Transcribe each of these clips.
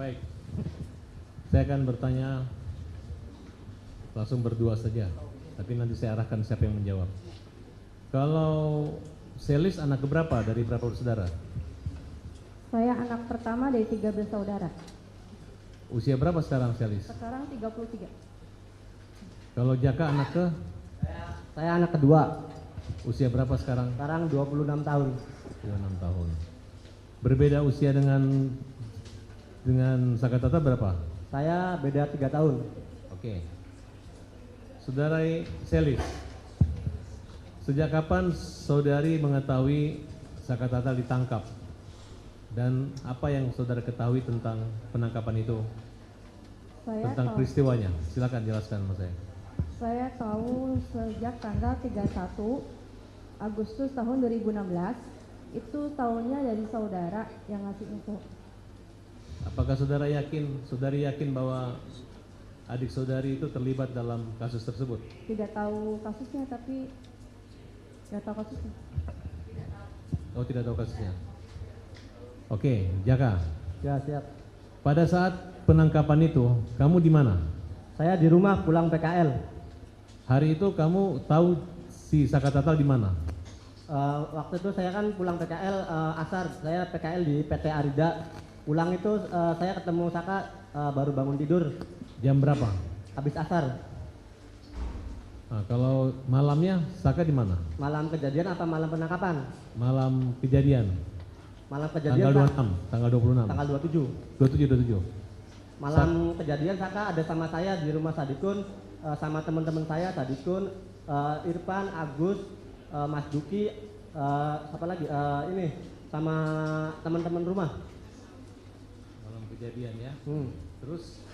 Baik, saya akan bertanya langsung berdua saja, tapi nanti saya arahkan siapa yang menjawab. Kalau Selis anak keberapa dari berapa bersaudara? Saya anak pertama dari 3 bersaudara. Usia berapa sekarang Selis? Sekarang 33. Kalau Jaka anak ke? Saya anak kedua. Usia berapa sekarang? Sekarang 26 tahun. 26 tahun. Berbeda usia dengan Sakatata berapa? Saya beda 3 tahun. Oke. Saudara Selis, sejak kapan saudari mengetahui Sakatata ditangkap? Dan apa yang saudara ketahui tentang penangkapan itu? Tentang peristiwanya, silakan jelaskan sama saya. Saya tahu sejak tanggal 31 Agustus tahun 2016. Itu tahunnya dari saudara yang ngasih info. Apakah saudari yakin bahwa adik saudari itu terlibat dalam kasus tersebut? Tidak tahu kasusnya, tapi tidak tahu kasusnya. Oh, tidak tahu kasusnya. Oke, Jaka. Ya, siap. Pada saat penangkapan itu, kamu di mana? Saya di rumah pulang PKL. Hari itu kamu tahu si Sakatata di mana? Waktu itu saya kan pulang PKL asar. Saya PKL di PT Arida. Pulang itu saya ketemu Saka baru bangun tidur. Jam berapa? Habis asar. Nah, kalau malamnya Saka di mana? Malam kejadian apa malam penangkapan? Malam kejadian. Malam kejadian Tanggal 26. Tanggal 27. 27. Malam kejadian Saka ada sama saya di rumah Sadikun sama teman-teman saya Sadikun, Irfan, Agus, Mas Duki, siapa lagi? Ini sama teman-teman rumah. Malam kejadian ya. Terus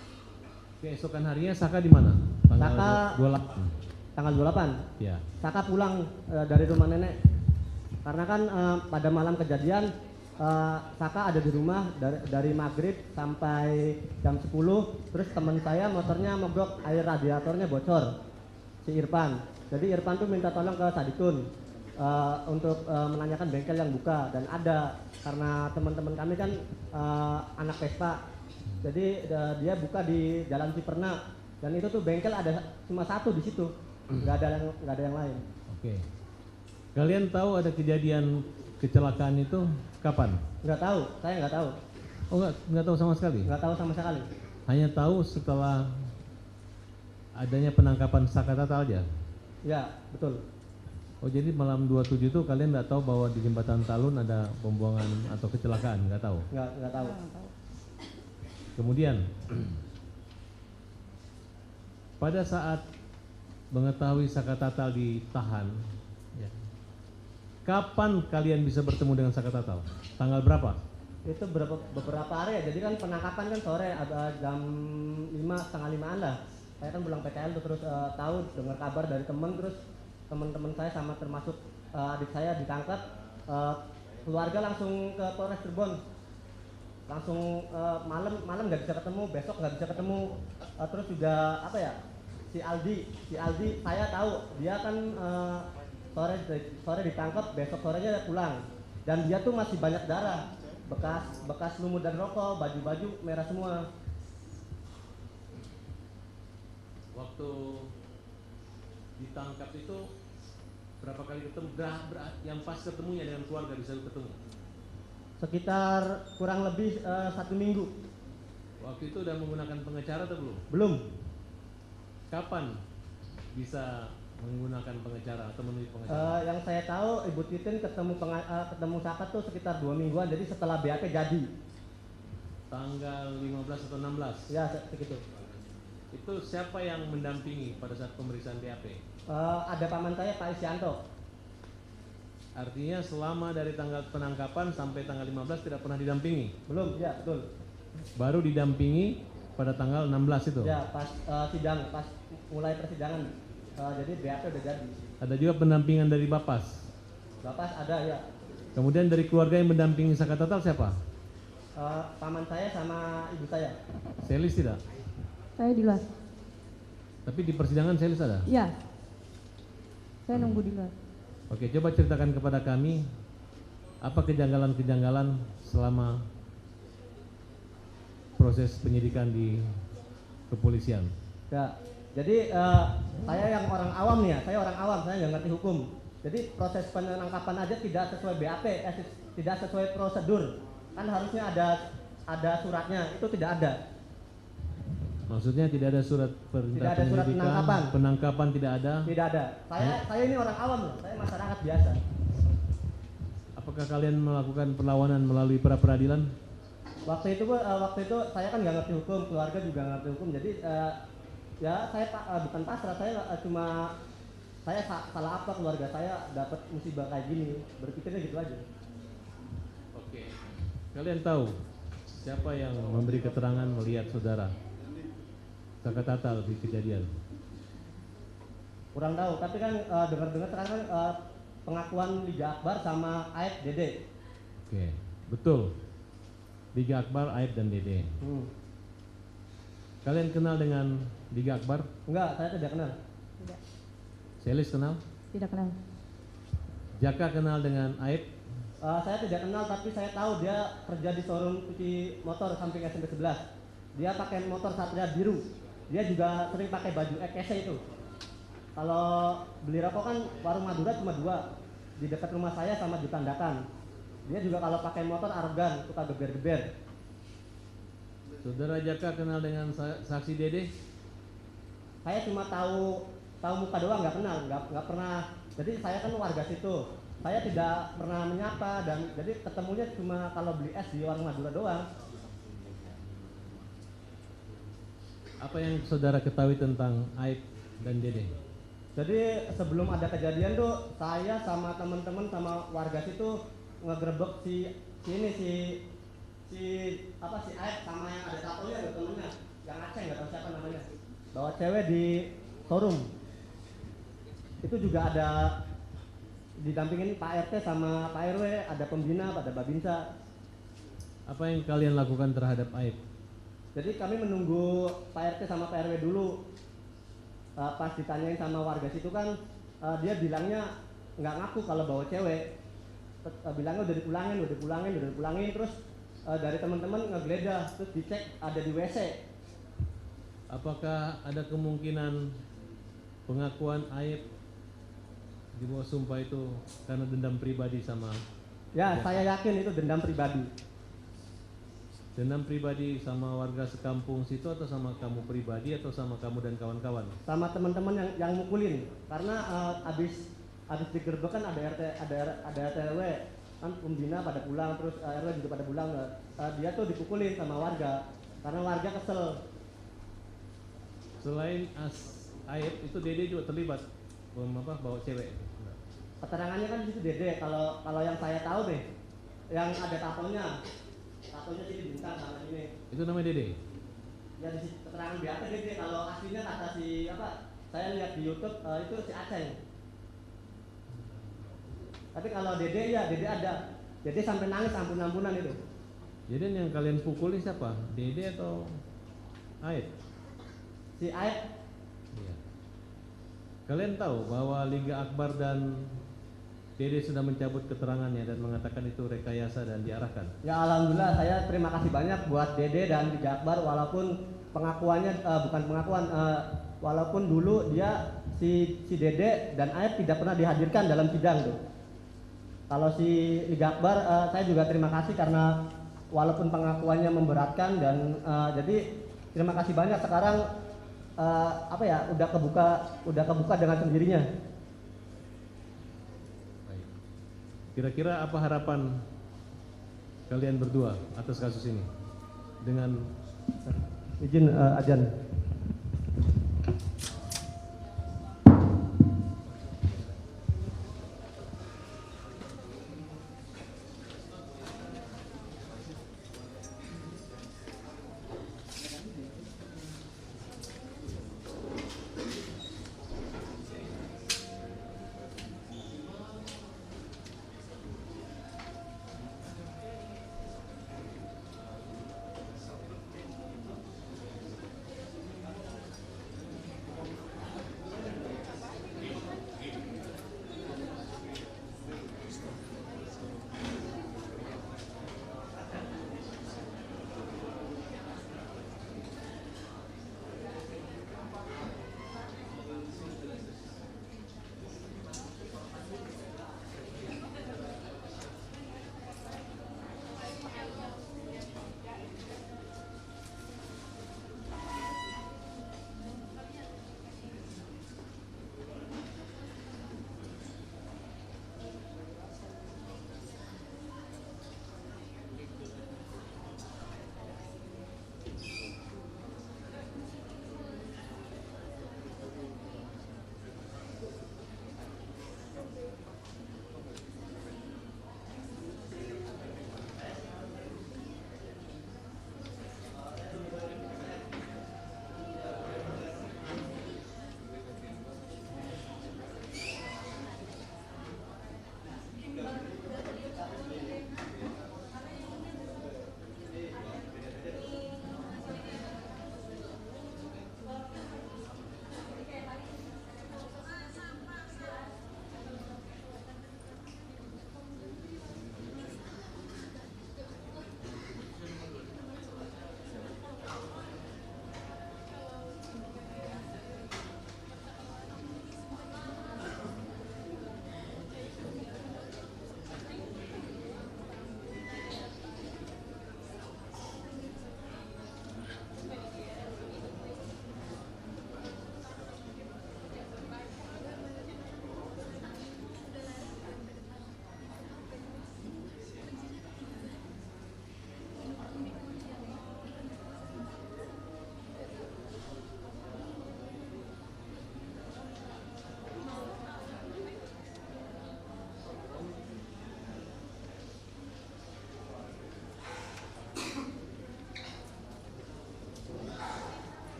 keesokan harinya Saka di mana? Saka 28. Tanggal 28. Ya. Saka pulang dari rumah nenek. Karena kan pada malam kejadian Saka ada di rumah dari maghrib sampai jam 10. Terus teman saya motornya mogok, air radiatornya bocor, si Irfan. Jadi Irfan tuh minta tolong ke Sadikun untuk menanyakan bengkel yang buka. Dan ada, karena teman-teman kami kan anak Vespa. Jadi dia buka di Jalan Ciperna. Dan itu tuh bengkel ada cuma satu di situ, nggak ada yang lain. Oke. Kalian tahu ada kejadian kecelakaan itu kapan? Nggak tahu, saya nggak tahu. Oh, nggak tahu sama sekali? Nggak tahu sama sekali. Hanya tahu setelah adanya penangkapan Sakatata aja? Ya, betul. Oh, jadi malam 27 itu kalian nggak tahu bahwa di jembatan Talun ada pembuangan atau kecelakaan? Nggak tahu? Nggak tahu. Kemudian pada saat mengetahui Sakatata ditahan, ya, kapan kalian bisa bertemu dengan Sakatata? Tanggal berapa? Itu beberapa hari ya. Jadi kan penangkapan kan sore, jam 5, setengah 5-an lah. Saya kan pulang PKL tuh, terus tahu dengar kabar dari teman, terus teman-teman saya sama termasuk adik saya ditangkap. Keluarga langsung ke Polres Cirebon. Langsung malam nggak bisa ketemu, besok nggak bisa ketemu. Terus juga apa ya? Si Aldi saya tahu dia kan sore ditangkap, besok sorenya dia pulang. Dan dia tuh masih banyak darah, bekas lumut dan rokok, baju-baju merah semua. Waktu ditangkap itu berapa kali ketemu? Yang pas ketemunya dengan keluarga bisa ketemu? Sekitar kurang lebih 1 minggu. Waktu itu udah menggunakan pengacara atau belum? Belum. Kapan bisa menggunakan pengacara atau menuju pengacara? Yang saya tahu Ibu Titin ketemu Saka tuh sekitar 2 mingguan, jadi setelah BAP jadi. Tanggal 15 atau 16? Ya, segitu. Itu siapa yang mendampingi pada saat pemeriksaan BAP? Ada paman saya, Pak Isyanto. Artinya selama dari tanggal penangkapan sampai tanggal 15 tidak pernah didampingi? Belum, ya betul. Baru didampingi pada tanggal 16 itu? Ya, pas sidang, pas mulai persidangan. Jadi BAP udah jadi. Ada juga pendampingan dari Bapas? Bapas ada ya. Kemudian dari keluarga yang mendampingi Sakatata siapa? Paman saya sama ibu saya. Selis tidak? Saya di luar. Tapi di persidangan Selis ada? Iya. Saya nunggu di luar. Oke, coba ceritakan kepada kami apa kejanggalan-kejanggalan selama proses penyidikan di kepolisian? Ya, jadi saya yang orang awam nih ya, saya orang awam, saya nggak ngerti hukum. Jadi proses penangkapan aja tidak sesuai BAP, tidak sesuai prosedur. Kan harusnya ada suratnya, itu tidak ada. Maksudnya tidak ada surat perintah Tidak ada surat penyelidikan, penangkapan tidak ada? Tidak ada. Saya ini orang awam loh, saya masyarakat biasa. Apakah kalian melakukan perlawanan melalui pra peradilan? Waktu itu saya kan nggak ngerti hukum, keluarga juga nggak ngerti hukum. Jadi ya saya bukan pasrah, saya salah apa keluarga saya dapat musibah kayak gini, berpikirnya gitu aja. Oke. Kalian tahu siapa yang memberi keterangan melihat saudara Sakatatal di kejadian? Kurang tahu, tapi kan dengar-dengar sekarang kan pengakuan Liga Akbar sama Aib Dede. Oke, betul. Liga Akbar, Aib dan Dede. Kalian kenal dengan Liga Akbar? Enggak, saya tidak kenal. Tidak. Selis kenal? Tidak kenal. Jaka kenal dengan Aib? Saya tidak kenal, tapi saya tahu dia kerja di showroom cuci motor samping SMP 11. Dia pakai motor Satria biru. Dia juga sering pakai baju EKC itu. Kalau beli rokok kan warung Madura cuma 2 di dekat rumah saya sama di Tandakan. Dia juga kalau pakai motor arogan, suka geber-geber. Saudara Jaka kenal dengan saksi Dede? Saya cuma tahu muka doang, nggak kenal, nggak pernah. Jadi saya kan warga situ. Saya tidak pernah menyapa dan jadi ketemunya cuma kalau beli es di warung Madura doang. Apa yang saudara ketahui tentang Aib dan Dede? Jadi sebelum ada kejadian tuh saya sama teman-teman sama warga situ ngegerebek si Aib sama yang ada tatonya ada temennya yang Aceh nggak tahu siapa namanya, bawa cewek di showroom. Itu juga ada didampingin Pak RT sama Pak RW, ada pembina, ada Babinsa. Apa yang kalian lakukan terhadap Aib? Jadi kami menunggu Pak RT sama Pak RW dulu. Pas ditanyain sama warga situ kan dia bilangnya nggak ngaku kalau bawa cewek. Bilangnya udah dipulangin, terus dari teman-teman ngegeledah, terus dicek ada di WC. Apakah ada kemungkinan pengakuan Aib di bawah sumpah itu karena dendam pribadi sama? Ya, saya yakin itu dendam pribadi. Dendam pribadi sama warga sekampung situ atau sama kamu pribadi atau sama kamu dan kawan-kawan? Sama teman-teman yang mukulin. Karena abis digerebek kan ada RT RW, kan pembina pada pulang, terus RW juga pada pulang. Dia tuh dipukulin sama warga karena warga kesel. Selain Aib itu Dede juga terlibat bawa cewek. Keterangannya kan di situ Dede. Kalau yang saya tahu deh, yang ada tatonya sini bintang sama ini. Itu namanya Dede? Ya di keterangan BAP Dede. Kalau aslinya kata saya lihat di YouTube itu si Aceh. Tapi kalau Dede ya Dede ada. Dede sampai nangis ampun-ampunan itu. Jadi yang kalian pukuli siapa? Dede atau Aib? Si Aib. Iya. Kalian tahu bahwa Liga Akbar dan Dede sudah mencabut keterangannya dan mengatakan itu rekayasa dan diarahkan? Ya alhamdulillah, saya terima kasih banyak buat Dede dan Liga Akbar, walaupun pengakuannya bukan pengakuan, walaupun dulu dia si Dede dan Aib tidak pernah dihadirkan dalam sidang tuh. Kalau si Liga Akbar saya juga terima kasih karena walaupun pengakuannya memberatkan dan jadi terima kasih banyak. Sekarang udah kebuka dengan sendirinya. Baik. Kira-kira apa harapan kalian berdua atas kasus ini? Dengan izin Ajan.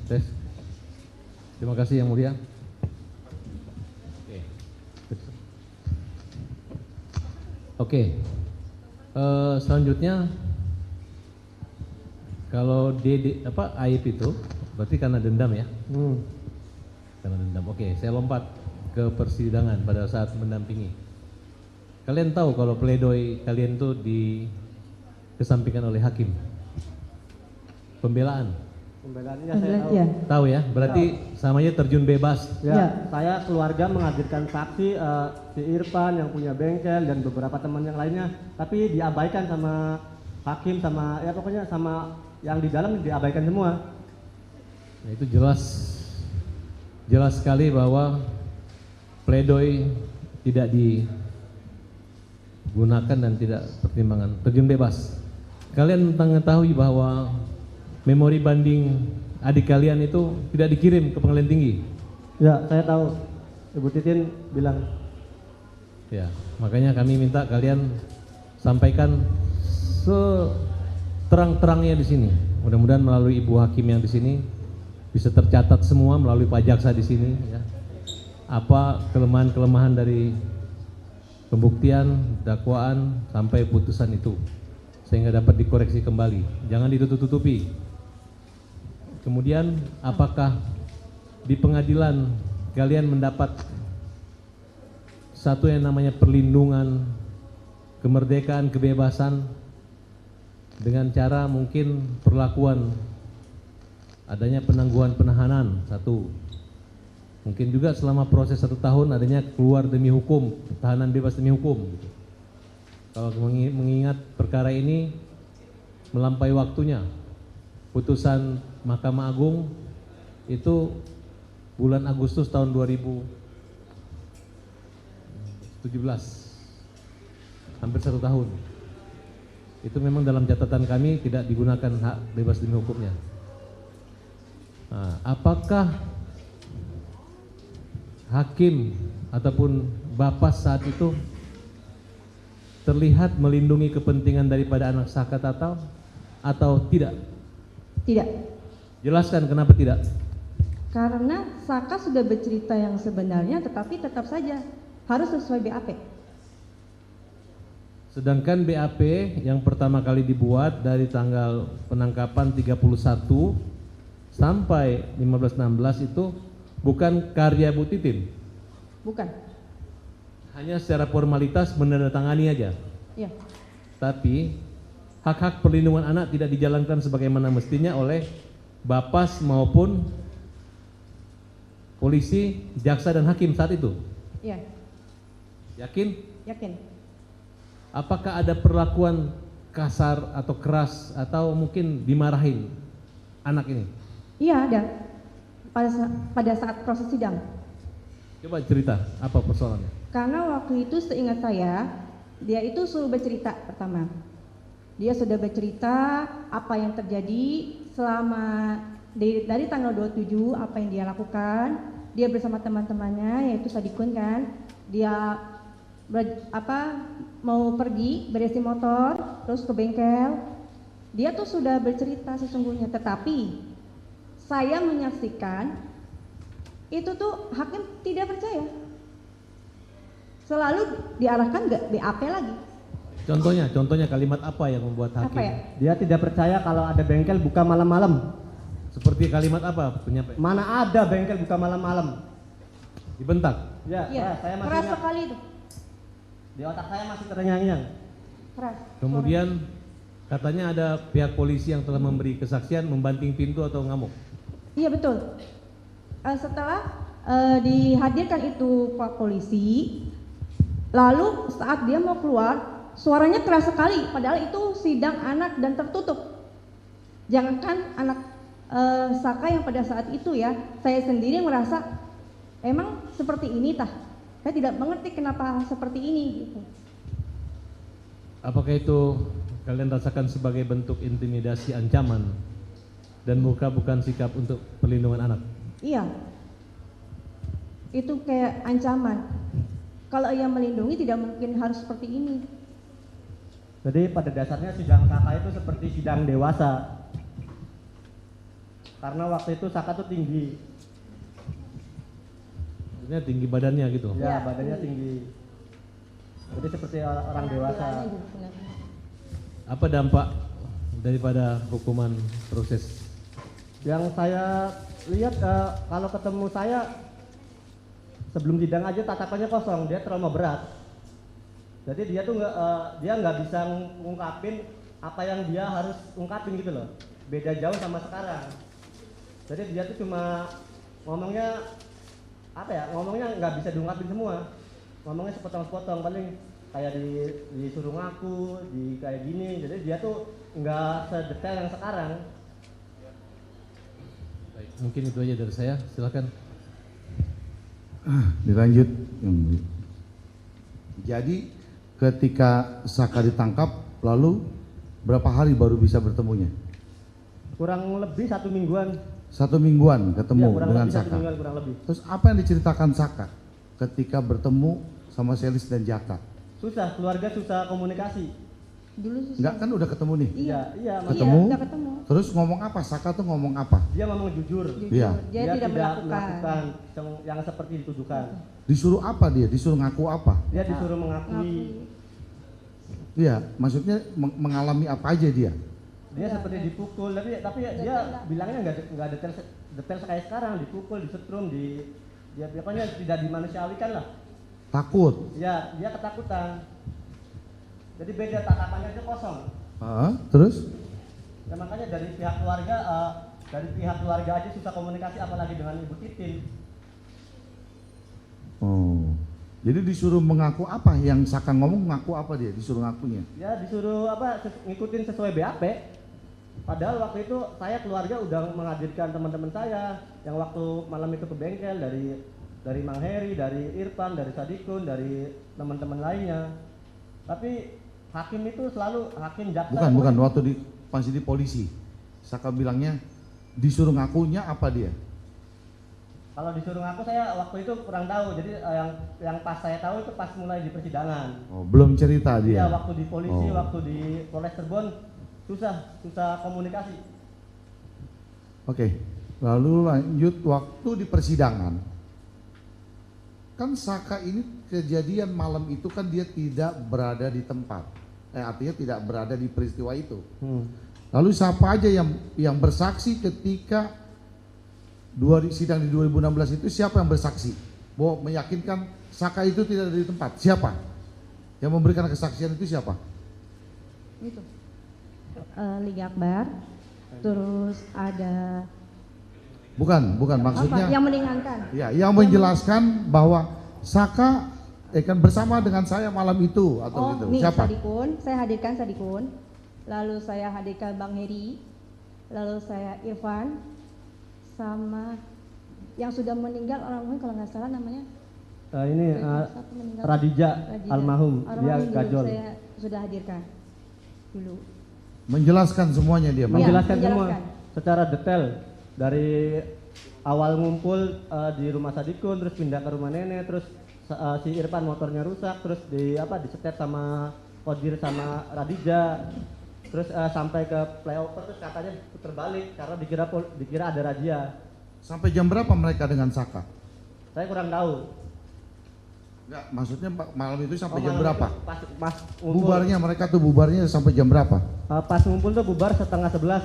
Tes. Terima kasih Yang Mulia. Oke. Selanjutnya kalau aib itu berarti karena dendam ya? Karena dendam. Oke, saya lompat ke persidangan pada saat mendampingi. Kalian tahu kalau pledoi kalian tuh dikesampingkan oleh hakim. Pembelaannya saya tahu. Ya. Tahu ya? Berarti samanya terjun bebas. Ya, saya keluarga menghadirkan saksi si Irfan yang punya bengkel dan beberapa teman yang lainnya, tapi diabaikan sama hakim sama ya pokoknya sama yang di dalam diabaikan semua. Nah, itu jelas sekali bahwa pledoi tidak digunakan dan tidak pertimbangan, terjun bebas. Kalian mengetahui bahwa memori banding adik kalian itu tidak dikirim ke pengadilan tinggi? Ya, saya tahu. Ibu Titin bilang. Ya, makanya kami minta kalian sampaikan seterang-terangnya di sini. Mudah-mudahan melalui Ibu Hakim yang di sini bisa tercatat semua melalui Pak Jaksa di sini ya. Apa kelemahan-kelemahan dari pembuktian, dakwaan sampai putusan itu sehingga dapat dikoreksi kembali. Jangan ditutup-tutupi. Kemudian apakah di pengadilan kalian mendapat satu yang namanya perlindungan, kemerdekaan, kebebasan dengan cara mungkin perlakuan adanya penangguhan penahanan satu. Mungkin juga selama proses 1 tahun adanya keluar demi hukum, tahanan bebas demi hukum gitu. Kalau mengingat perkara ini melampaui waktunya. Putusan Mahkamah Agung itu bulan Agustus tahun 2017, hampir 1 tahun. Itu memang dalam catatan kami tidak digunakan hak bebas demi hukumnya. Nah, apakah hakim ataupun Bapak saat itu terlihat melindungi kepentingan daripada anak Saka atau tidak? Tidak. Jelaskan kenapa tidak? Karena Saka sudah bercerita yang sebenarnya, tetapi tetap saja harus sesuai BAP. Sedangkan BAP yang pertama kali dibuat dari tanggal penangkapan 31 sampai 15/16 itu bukan karya Bu Titin. Bukan. Hanya secara formalitas menandatangani aja. Iya. Tapi hak-hak perlindungan anak tidak dijalankan sebagaimana mestinya oleh Bapas maupun polisi, jaksa dan hakim saat itu. Iya. Yakin? Yakin. Apakah ada perlakuan kasar atau keras atau mungkin dimarahin anak ini? Iya, ada. Pada saat proses sidang. Coba cerita, apa persoalannya? Karena waktu itu seingat saya, dia itu suruh bercerita pertama. Dia sudah bercerita apa yang terjadi selama dari tanggal 27, apa yang dia lakukan. Dia bersama teman-temannya yaitu Sadikun kan. Dia mau pergi beresin motor terus ke bengkel. Dia tuh sudah bercerita sesungguhnya, tetapi saya menyaksikan itu tuh hakim tidak percaya. Selalu diarahkan ke BAP lagi. Contohnya kalimat apa yang membuat hakim? Apa ya? Dia tidak percaya kalau ada bengkel buka malam-malam. Seperti kalimat apa penyampaian? Mana ada bengkel buka malam-malam? Dibentak. Ya, Iya, saya masih keras ingat. sekali itu. Di otak saya masih terngiang-ngiang. Keras. Kemudian katanya ada pihak polisi yang telah memberi kesaksian membanting pintu atau ngamuk. Iya betul. Setelah dihadirkan itu Pak polisi, lalu saat dia mau keluar, suaranya keras sekali. Padahal itu sidang anak dan tertutup. Jangankan anak Saka yang pada saat itu ya, saya sendiri merasa emang seperti ini tah. Saya tidak mengerti kenapa seperti ini gitu. Apakah itu kalian rasakan sebagai bentuk intimidasi, ancaman dan bukan sikap untuk perlindungan anak? Iya. Itu kayak ancaman. Kalau ia melindungi tidak mungkin harus seperti ini. Jadi pada dasarnya sidang Saka itu seperti sidang dewasa. karena waktu itu Saka tuh tinggi. Maksudnya tinggi badannya gitu. Ya, Iya, badannya tinggi. Jadi seperti orang dewasa. Apa dampak daripada hukuman proses? Yang saya lihat kalau ketemu saya sebelum sidang aja tatapannya kosong, dia trauma berat. Jadi dia tuh nggak bisa ngungkapin apa yang dia harus ungkapin gitu loh. Beda jauh sama sekarang. Jadi dia tuh cuma ngomongnya apa ya? Ngomongnya nggak bisa diungkapin semua. Ngomongnya sepotong-sepotong, paling kayak disuruh ngaku, di kayak gini. Jadi dia tuh nggak sedetail yang sekarang. Baik, mungkin itu aja dari saya. Silakan. Dilanjut. Jadi ketika Saka ditangkap, lalu berapa hari baru bisa bertemunya? Kurang lebih 1 mingguan. 1 mingguan ketemu Ya, kurang dengan lebih 1 Saka. mingguan kurang lebih. Terus apa yang diceritakan Saka ketika bertemu sama Selis dan Jaka? Susah, keluarga susah komunikasi. Dulu susah. Enggak kan udah ketemu nih? Iya, iya. Ketemu? Iya, udah ketemu. Terus ngomong apa? Saka tuh ngomong apa? Dia ngomong jujur. Jujur, Iya. dia tidak melakukan. yang seperti dituduhkan. Disuruh apa dia? Disuruh ngaku apa? Dia disuruh mengakui. Ngakui. Iya, maksudnya mengalami apa aja dia? Dia seperti dipukul, tapi dia bilangnya nggak detail kayak sekarang, dipukul, disetrum, dia pokoknya tidak dimanusiawikan lah. Takut. Ya, dia ketakutan. Jadi beda, tatapannya itu kosong. Terus? Ya, makanya dari pihak keluarga aja susah komunikasi, apalagi dengan Ibu Titin. Oh. Jadi disuruh mengaku apa? Yang Saka ngomong ngaku apa dia? Disuruh ngakunya? Ya disuruh ngikutin sesuai BAP. Padahal waktu itu saya keluarga udah menghadirkan teman-teman saya yang waktu malam itu ke bengkel dari Mang Heri, dari Irfan, dari Sadikun, dari teman-teman lainnya. Tapi hakim itu selalu jaksa. Bukan waktu masih di polisi. Saka bilangnya disuruh ngakunya apa dia? Kalau disuruh ngaku saya waktu itu kurang tahu. Jadi yang pas saya tahu itu pas mulai di persidangan. Oh, belum cerita dia. Iya, waktu di polisi, Oh. waktu di Polres Cirebon susah komunikasi. Oke. Lalu lanjut waktu di persidangan. Kan Saka ini kejadian malam itu kan dia tidak berada di tempat. Artinya tidak berada di peristiwa itu. Lalu siapa aja yang bersaksi ketika sidang di 2016 itu, siapa yang bersaksi? Bahwa meyakinkan Saka itu tidak ada di tempat. Siapa? Yang memberikan kesaksian itu siapa? Itu. Ligi Akbar. Terus ada Bukan maksudnya. apa? Yang meringankan. Ya, yang menjelaskan bahwa Saka kan bersama dengan saya malam itu atau gitu. Nih, Siapa? Sadikun, saya hadirkan Sadikun. Lalu saya hadirkan Bang Heri. Lalu saya Irfan, sama yang sudah meninggal orang kalau nggak salah namanya Radija almarhum, dia dulu gajol. saya sudah hadirkan dulu. Menjelaskan semuanya dia. Iya. Menjelaskan semua menjelaskan. secara detail dari awal ngumpul di rumah Sadikun, terus pindah ke rumah nenek, terus si Irfan motornya rusak, terus disetet sama Kodir sama Radija, terus sampai ke flyover, terus katanya puter balik karena dikira ada razia. Sampai jam berapa mereka dengan Saka? Saya kurang tahu. Enggak, maksudnya malam itu sampai jam Malam berapa? itu Pas ngumpul, Bubarnya mereka tuh bubarnya sampai jam berapa? pas ngumpul tuh bubar 10:30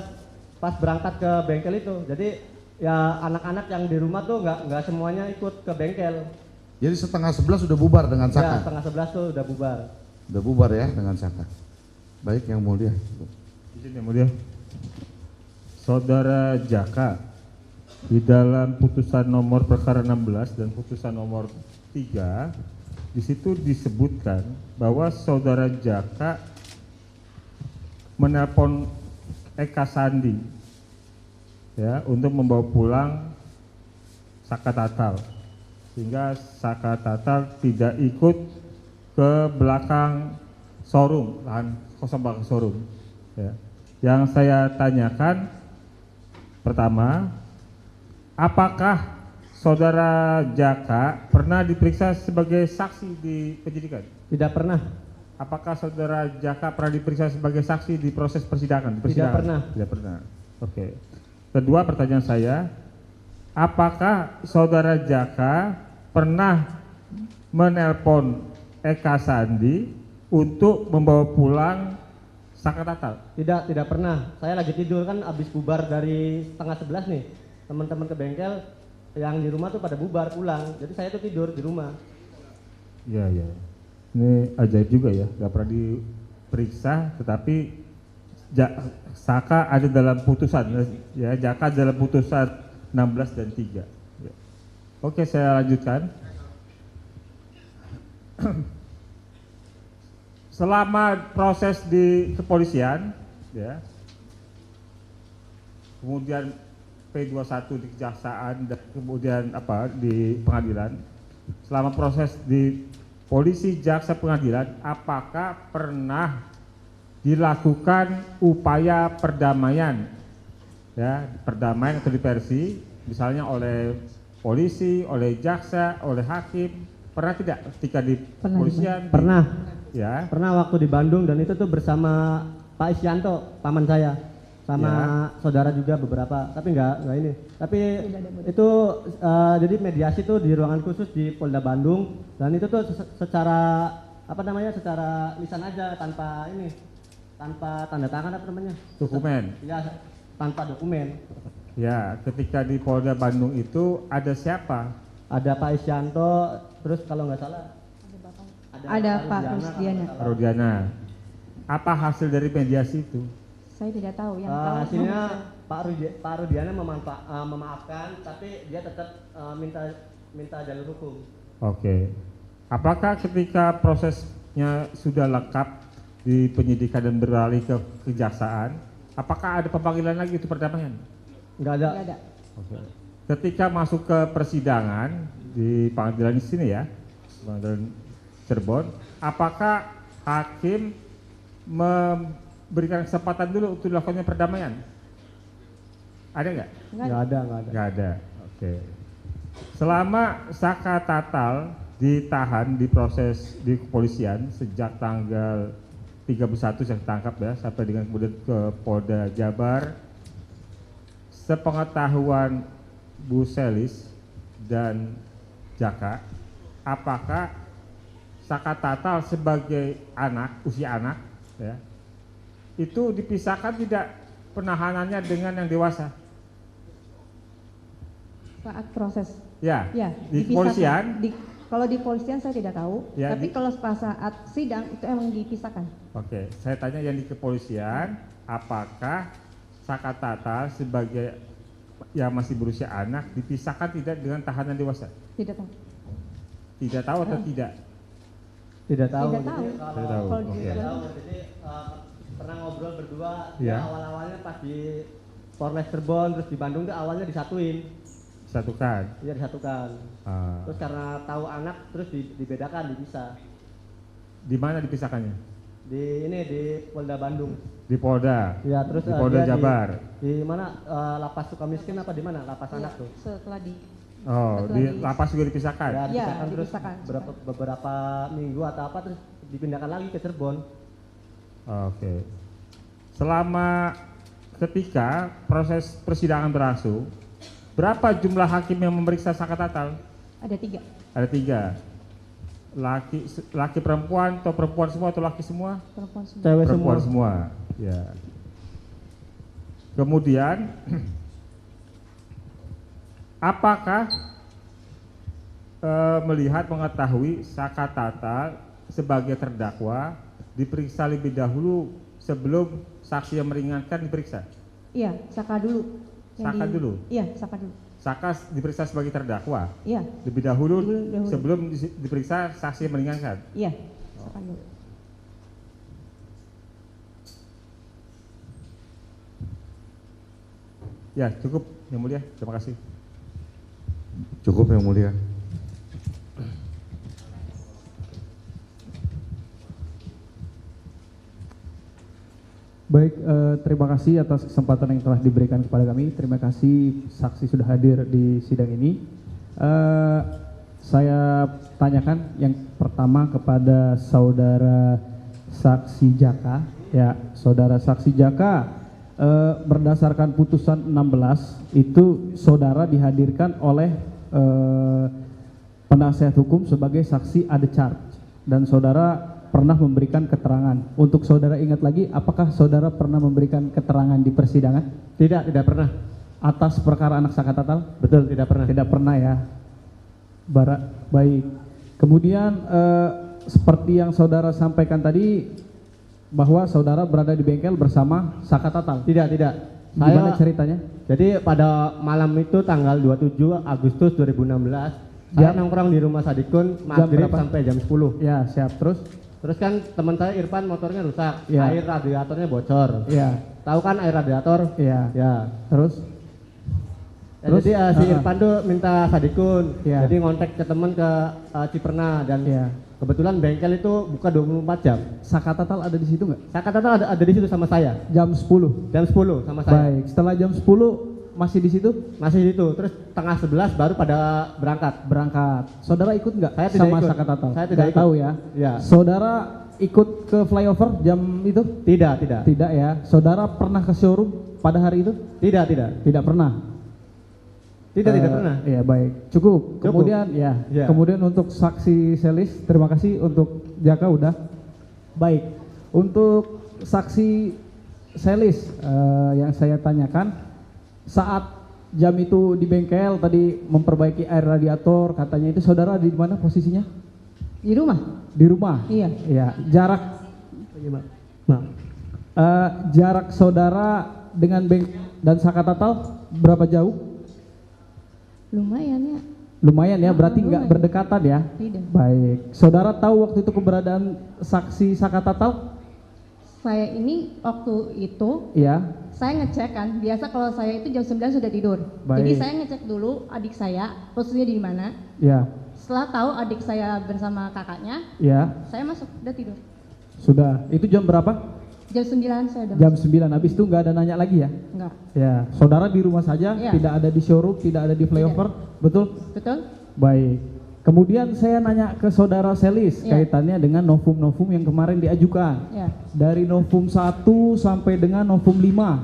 pas berangkat ke bengkel itu. Jadi ya anak-anak yang di rumah tuh nggak semuanya ikut ke bengkel. Jadi 10:30 sudah bubar dengan Ya, Saka? 10:30 tuh udah bubar. Udah bubar ya dengan Saka. Baik, yang mulia. Izin yang mulia. Saudara Jaka, di dalam putusan nomor perkara 16 dan putusan nomor 3, di situ disebutkan bahwa saudara Jaka menelpon Eka Sandi ya untuk membawa pulang Saka Tatal, sehingga Saka Tatal tidak ikut ke belakang showroom, lahan kosong belakang showroom. Ya. Yang saya tanyakan pertama, apakah saudara Jaka pernah diperiksa sebagai saksi di penyidikan? Tidak pernah. Apakah saudara Jaka pernah diperiksa sebagai saksi di proses persidangan? Tidak pernah. Tidak pernah. Oke. Kedua, pertanyaan saya, apakah saudara Jaka pernah menelpon Eka Sandi untuk membawa pulang Saka Tatal? Tidak pernah. Saya lagi tidur kan, abis bubar dari 10:30 nih. Teman-teman ke bengkel yang di rumah tuh pada bubar pulang. Jadi saya tuh tidur di rumah. Iya, iya. Ini ajaib juga ya, nggak pernah diperiksa, tetapi Saka ada dalam putusan, ya, Jaka dalam putusan 16 dan 3. Ya. Oke, saya lanjutkan. Selama proses di kepolisian, ya, kemudian P21 di kejaksaan dan kemudian di pengadilan, selama proses di polisi, jaksa, pengadilan, apakah pernah dilakukan upaya perdamaian, ya, perdamaian atau diversi, misalnya oleh polisi, oleh jaksa, oleh hakim, pernah tidak ketika di kepolisian? Pernah. Ya. Pernah waktu di Bandung, dan itu tuh bersama Pak Isyanto, paman saya, sama saudara juga beberapa, tapi enggak ini. Tapi itu jadi mediasi tuh di ruangan khusus di Polda Bandung, dan itu tuh secara secara lisan aja, tanpa tanda tangan, Dokumen. Ya, tanpa dokumen. Ya, ketika di Polda Bandung itu ada siapa? Ada Pak Isyanto, terus kalau nggak salah Ada Pak Rusdiana. Rudiana. Apa hasil dari mediasi itu? Saya tidak tahu. Yang tahu hasilnya Pak Rudiana memaafkan, tapi dia tetap minta jalur hukum. Oke. Apakah ketika prosesnya sudah lengkap di penyidikan dan beralih ke kejaksaan, apakah ada pemanggilan lagi itu perdamaian? Nggak ada. Tidak ada. Oke. Ketika masuk ke persidangan di pengadilan di sini ya, pengadilan Cirebon, apakah hakim memberikan kesempatan dulu untuk dilakukannya perdamaian? Ada nggak? Nggak ada. Nggak ada. Oke. Selama Saka Tatal ditahan di proses di kepolisian sejak tanggal 31 yang ditangkap ya, sampai dengan kemudian ke Polda Jabar, sepengetahuan Bu Selis dan Jaka, apakah Saka Tatal sebagai usia anak ya, itu dipisahkan tidak penahanannya dengan yang dewasa? Saat proses. Ya, Ya, di dipisahkan. kepolisian. Kalau di kepolisian saya tidak tahu, Ya, tapi kalau saat sidang itu emang dipisahkan. Oke, saya tanya yang di kepolisian, apakah Saka Tatal sebagai yang masih berusia anak dipisahkan tidak dengan tahanan dewasa? Tidak tahu. Tidak tahu atau tidak? Tidak tahu. Tidak tahu. Jadi, Tidak tahu. Kalau Oke. Tidak tahu. Jadi pernah ngobrol berdua. Ya. Awal-awalnya pas di Polres Cirebon, terus di Bandung tuh awalnya disatuin. Disatukan. Iya, disatukan. Ah. Terus karena tahu anak, terus dibedakan, dipisah. Di mana dipisahkannya? Di Polda Bandung. Di Polda. Ya, terus Di Polda dia Jabar. Di mana Lapas Sukamiskin apa di mana? Lapas Ya, anak tuh. setelah di Oh, Setelah di di- lapas juga dipisahkan. Ya, Ya, dipisahkan, terus dipisahkan. beberapa minggu atau apa, terus dipindahkan lagi ke Cirebon. Oke. Selama ketika proses persidangan berlangsung, berapa jumlah hakim yang memeriksa Saka Tatal? ada 3. Ada 3. Laki perempuan atau perempuan semua atau laki semua? Perempuan semua. Cewek Perempuan semua. semua. Ya. Kemudian apakah melihat mengetahui Saka Tatal sebagai terdakwa diperiksa lebih dahulu sebelum saksi yang meringankan diperiksa? Iya, Saka dulu. Saka dulu? Iya, Saka dulu. Saka diperiksa sebagai terdakwa Iya, lebih dahulu Dahulu. sebelum diperiksa saksi yang meringankan. iya, Saka dulu. Ya, cukup Yang Mulia. Terima kasih. Cukup Yang Mulia. Baik, terima kasih atas kesempatan yang telah diberikan kepada kami. Terima kasih saksi sudah hadir di sidang ini. Saya tanyakan yang pertama kepada saudara saksi Jaka. Ya, saudara saksi Jaka, berdasarkan putusan 16 itu saudara dihadirkan oleh penasihat hukum sebagai saksi ada charge dan saudara pernah memberikan keterangan. Untuk saudara ingat lagi, apakah saudara pernah memberikan keterangan di persidangan Tidak pernah. atas perkara anak Saka Tatal? Betul, tidak pernah. Tidak pernah ya. Baik. Kemudian seperti yang saudara sampaikan tadi bahwa saudara berada di bengkel bersama Saka Tatal. Tidak. Gimana ceritanya? Jadi pada malam itu tanggal 27 Agustus 2016, saya nongkrong di rumah Sadikun maghrib berapa? sampai jam 10. Ya, siap. Terus kan teman saya Irfan motornya rusak, Ya. air radiatornya bocor. Ya, Tahu kan air radiator? ya. Ya. Terus? Ya, Terus? jadi si Irfan tuh minta Sadikun, Ya. jadi ngontek ke teman ke Ciperna dan Ya. kebetulan bengkel itu buka 24 jam. Saka Tatal ada di situ nggak? Saya kata ada di situ sama saya, Jam 10. jam 10 sama saya. Baik, setelah jam 10 masih di situ? Masih di situ, terus tengah 11 baru pada berangkat. Berangkat. Saudara ikut nggak Saya tidak sama ikut. Saka Tatal? Saya tidak Nggak ikut. tahu ya. Ya. Saudara ikut ke flyover jam itu? Tidak. Tidak ya. Saudara pernah ke showroom pada hari itu? Tidak. Tidak pernah. Tidak pernah. Iya baik, cukup. Kemudian ya, Ya. kemudian untuk saksi Selis, terima kasih untuk Jaka udah. Baik, untuk saksi Selis yang saya tanyakan saat jam itu di bengkel tadi memperbaiki air radiator, katanya itu saudara di mana posisinya? Di rumah. Di rumah. Iya. Iya. Jarak jarak saudara dengan bengkel dan Saka Tatal berapa jauh? Lumayan ya. Lumayan ya, berarti nggak lumayan. berdekatan ya? Tidak. Baik. Saudara tahu waktu itu keberadaan saksi Saka Tatal? Saya ini waktu itu Iya. saya ngecek kan, biasa kalau saya itu jam 9 sudah tidur. Baik. Jadi saya ngecek dulu adik saya posisinya di mana. Iya. Setelah tahu adik saya bersama kakaknya, Iya. saya masuk, udah tidur. Sudah. Itu jam berapa? Jam 9 saya udah Jam masuk. 9. Habis itu nggak ada nanya lagi ya? Enggak. Ya. Saudara di rumah saja, Iya. tidak ada di showroom, tidak ada di flyover, betul? Betul? Baik. Kemudian saya nanya ke saudara Selis Iya. kaitannya dengan novum-novum yang kemarin diajukan. Ya. Dari novum 1 sampai dengan novum 5.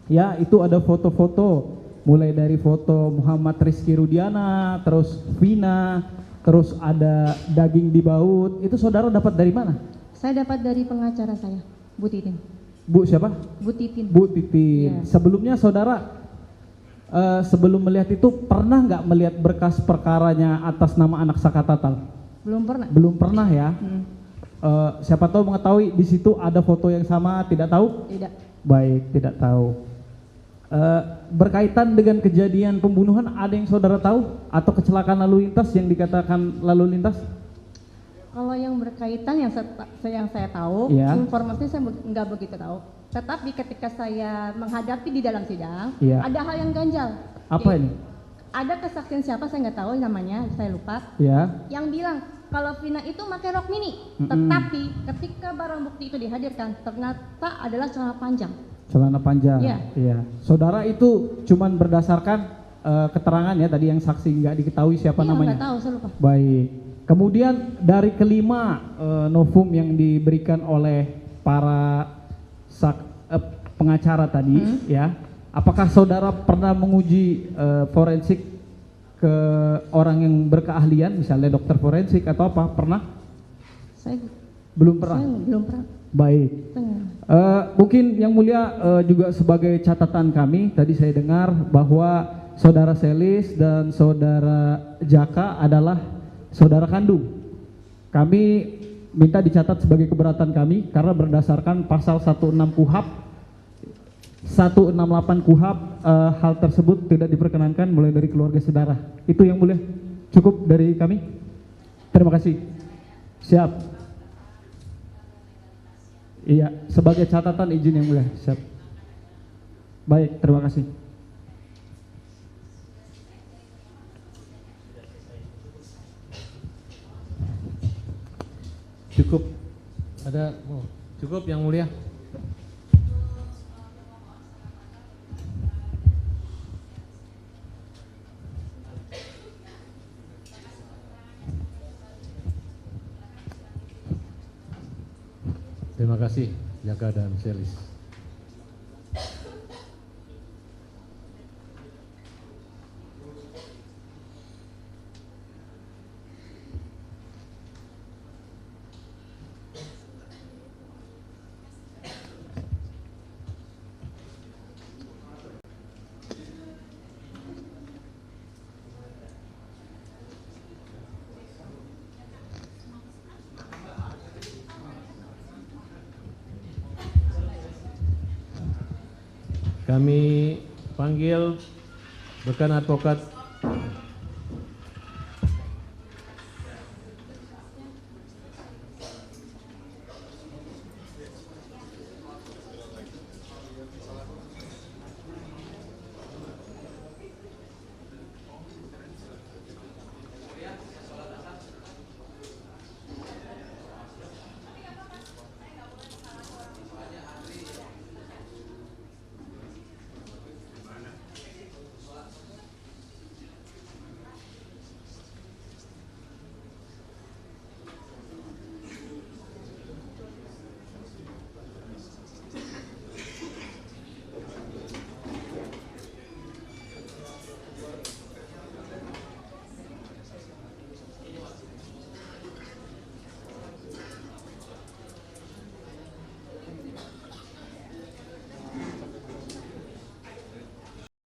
Ya, itu ada foto-foto mulai dari foto Muhammad Rizky Rudiana, terus Vina, terus ada daging di baut. Itu saudara dapat dari mana? Saya dapat dari pengacara saya, Bu Titin. Bu siapa? Bu Titin. Bu Titin. Iya. Sebelumnya saudara sebelum melihat itu pernah nggak melihat berkas perkaranya atas nama anak Saka Tatal? Belum pernah. Belum pernah ya. Hmm. Siapa tahu mengetahui di situ ada foto yang sama, tidak tahu? Tidak. Baik, tidak tahu. Berkaitan dengan kejadian pembunuhan, ada yang saudara tahu atau kecelakaan lalu lintas yang dikatakan lalu lintas? Kalau yang berkaitan yang saya tahu, Iya. informasi saya nggak begitu tahu. Tetapi ketika saya menghadapi di dalam sidang, Iya. ada hal yang ganjal. Apa ini? Ada kesaksian siapa saya nggak tahu namanya, saya lupa. Ya, Yang bilang kalau Vina itu pakai rok mini, tetapi ketika barang bukti itu dihadirkan ternyata adalah celana panjang. celana panjang. Iya. Iya. Saudara itu cuman berdasarkan keterangan ya tadi yang saksi nggak diketahui siapa Iya, namanya. nggak tahu, saya lupa. Baik. Kemudian dari kelima novum yang diberikan oleh para pengacara tadi, ya, apakah saudara pernah menguji forensik ke orang yang berkeahlian, misalnya dokter forensik atau apa? Pernah? Saya Belum pernah. belum pernah. Baik. Mungkin yang mulia juga sebagai catatan kami, tadi saya dengar bahwa saudara Selis dan saudara Jaka adalah saudara kandung. Kami minta dicatat sebagai keberatan kami karena berdasarkan pasal 16 KUHAP 168 KUHAP hal tersebut tidak diperkenankan mulai dari keluarga saudara. Itu yang mulia. Cukup dari kami. Terima kasih. Siap. Iya, sebagai catatan izin yang mulia. Siap. Baik, terima kasih. Cukup. Ada cukup yang mulia. Terima kasih Jaka dan Selis. Kami panggil rekan advokat